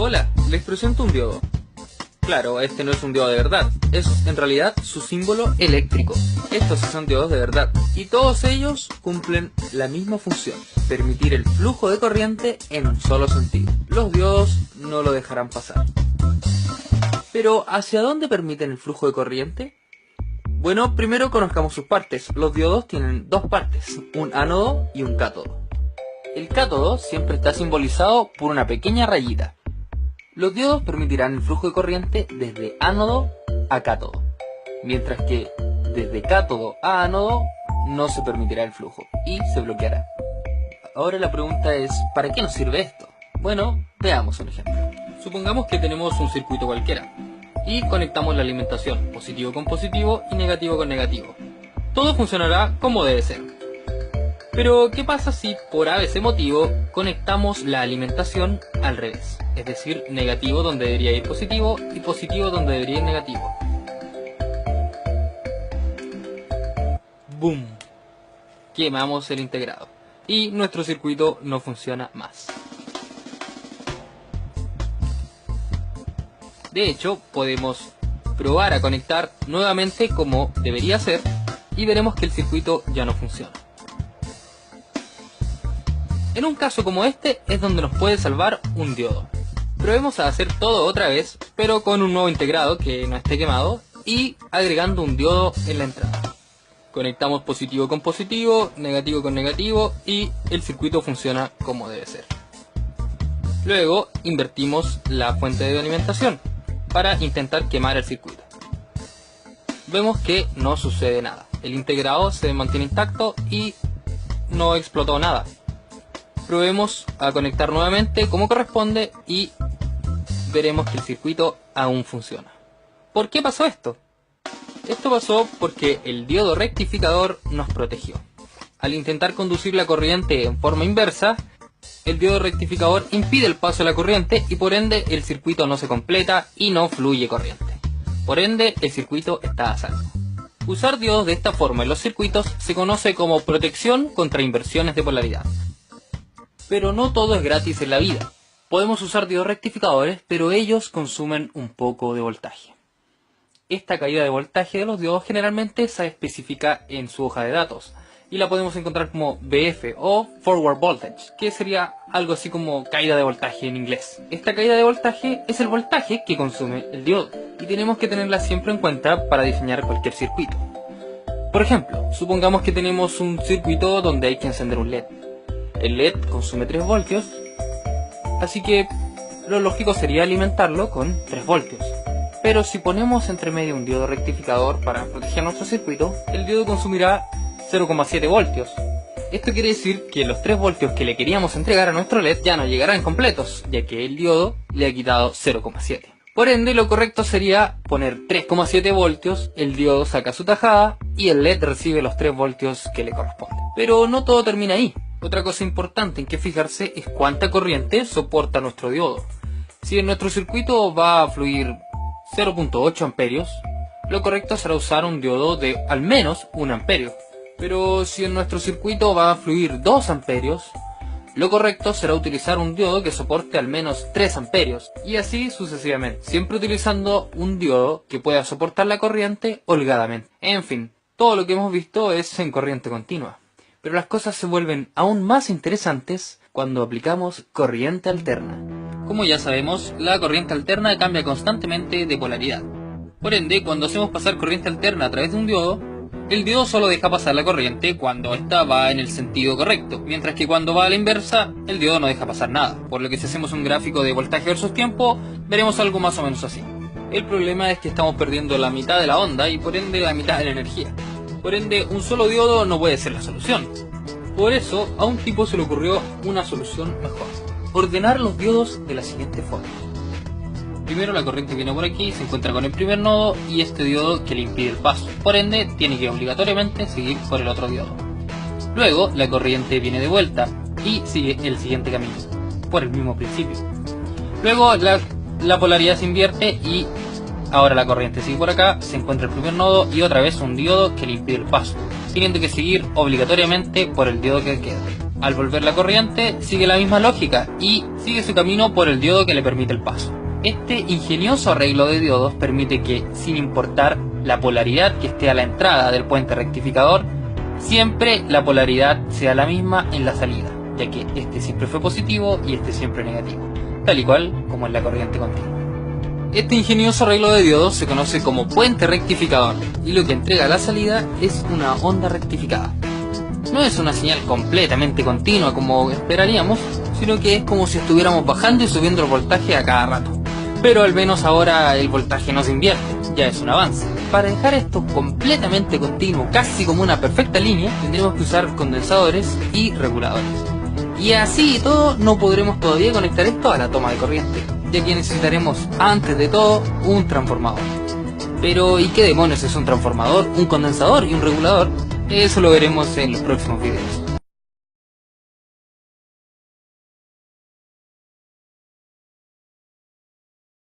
Hola, les presento un diodo. Claro, este no es un diodo de verdad, es en realidad su símbolo eléctrico. Estos son diodos de verdad, y todos ellos cumplen la misma función: permitir el flujo de corriente en un solo sentido. Los diodos no lo dejarán pasar. Pero, ¿hacia dónde permiten el flujo de corriente? Bueno, primero conozcamos sus partes. Los diodos tienen dos partes, un ánodo y un cátodo. El cátodo siempre está simbolizado por una pequeña rayita. Los diodos permitirán el flujo de corriente desde ánodo a cátodo, mientras que desde cátodo a ánodo no se permitirá el flujo y se bloqueará. Ahora la pregunta es, ¿para qué nos sirve esto? Bueno, veamos un ejemplo. Supongamos que tenemos un circuito cualquiera y conectamos la alimentación, positivo con positivo y negativo con negativo. Todo funcionará como debe ser. Pero, ¿qué pasa si por ABC motivo conectamos la alimentación al revés? Es decir, negativo donde debería ir positivo y positivo donde debería ir negativo. ¡Boom! Quemamos el integrado y nuestro circuito no funciona más. De hecho, podemos probar a conectar nuevamente como debería ser y veremos que el circuito ya no funciona. En un caso como este es donde nos puede salvar un diodo. Probemos a hacer todo otra vez, pero con un nuevo integrado que no esté quemado y agregando un diodo en la entrada. Conectamos positivo con positivo, negativo con negativo y el circuito funciona como debe ser. Luego invertimos la fuente de alimentación para intentar quemar el circuito. Vemos que no sucede nada. El integrado se mantiene intacto y no explotó nada. Probemos a conectar nuevamente como corresponde y veremos que el circuito aún funciona. ¿Por qué pasó esto? Esto pasó porque el diodo rectificador nos protegió. Al intentar conducir la corriente en forma inversa, el diodo rectificador impide el paso de la corriente y por ende el circuito no se completa y no fluye corriente. Por ende el circuito está a salvo. Usar diodos de esta forma en los circuitos se conoce como protección contra inversiones de polaridad. Pero no todo es gratis en la vida. Podemos usar diodos rectificadores, pero ellos consumen un poco de voltaje. Esta caída de voltaje de los diodos generalmente se especifica en su hoja de datos, y la podemos encontrar como VF o Forward Voltage, que sería algo así como caída de voltaje en inglés. Esta caída de voltaje es el voltaje que consume el diodo, y tenemos que tenerla siempre en cuenta para diseñar cualquier circuito. Por ejemplo, supongamos que tenemos un circuito donde hay que encender un LED. El LED consume 3 voltios, así que lo lógico sería alimentarlo con 3 voltios. Pero si ponemos entre medio un diodo rectificador para proteger nuestro circuito, el diodo consumirá 0,7 voltios. Esto quiere decir que los 3 voltios que le queríamos entregar a nuestro LED ya no llegarán completos, ya que el diodo le ha quitado 0,7. Por ende, lo correcto sería poner 3,7 voltios, el diodo saca su tajada y el LED recibe los 3 voltios que le corresponden. Pero no todo termina ahí. Otra cosa importante en que fijarse es cuánta corriente soporta nuestro diodo. Si en nuestro circuito va a fluir 0,8 amperios, lo correcto será usar un diodo de al menos 1 amperio. Pero si en nuestro circuito va a fluir 2 amperios, lo correcto será utilizar un diodo que soporte al menos 3 amperios, y así sucesivamente, siempre utilizando un diodo que pueda soportar la corriente holgadamente. En fin, todo lo que hemos visto es en corriente continua. Pero las cosas se vuelven aún más interesantes cuando aplicamos corriente alterna. Como ya sabemos, la corriente alterna cambia constantemente de polaridad. Por ende, cuando hacemos pasar corriente alterna a través de un diodo, el diodo solo deja pasar la corriente cuando ésta va en el sentido correcto, mientras que cuando va a la inversa, el diodo no deja pasar nada. Por lo que si hacemos un gráfico de voltaje versus tiempo, veremos algo más o menos así. El problema es que estamos perdiendo la mitad de la onda y por ende la mitad de la energía. Por ende, un solo diodo no puede ser la solución. Por eso, a un tipo se le ocurrió una solución mejor: ordenar los diodos de la siguiente forma. Primero la corriente viene por aquí, se encuentra con el primer nodo y este diodo que le impide el paso. Por ende, tiene que obligatoriamente seguir por el otro diodo. Luego, la corriente viene de vuelta y sigue el siguiente camino, por el mismo principio. Luego, la polaridad se invierte y ahora la corriente sigue por acá, se encuentra el primer nodo y otra vez un diodo que le impide el paso, teniendo que seguir obligatoriamente por el diodo que queda. Al volver la corriente, sigue la misma lógica y sigue su camino por el diodo que le permite el paso. Este ingenioso arreglo de diodos permite que, sin importar la polaridad que esté a la entrada del puente rectificador, siempre la polaridad sea la misma en la salida, ya que este siempre fue positivo y este siempre negativo, tal y cual como en la corriente continua. Este ingenioso arreglo de diodos se conoce como puente rectificador y lo que entrega a la salida es una onda rectificada. No es una señal completamente continua como esperaríamos, sino que es como si estuviéramos bajando y subiendo el voltaje a cada rato. Pero al menos ahora el voltaje no se invierte, ya es un avance. Para dejar esto completamente continuo, casi como una perfecta línea, tendremos que usar condensadores y reguladores. Y así y todo, no podremos todavía conectar esto a la toma de corriente, ya que necesitaremos antes de todo un transformador. Pero ¿y qué demonios es un transformador, un condensador y un regulador? Eso lo veremos en los próximos videos.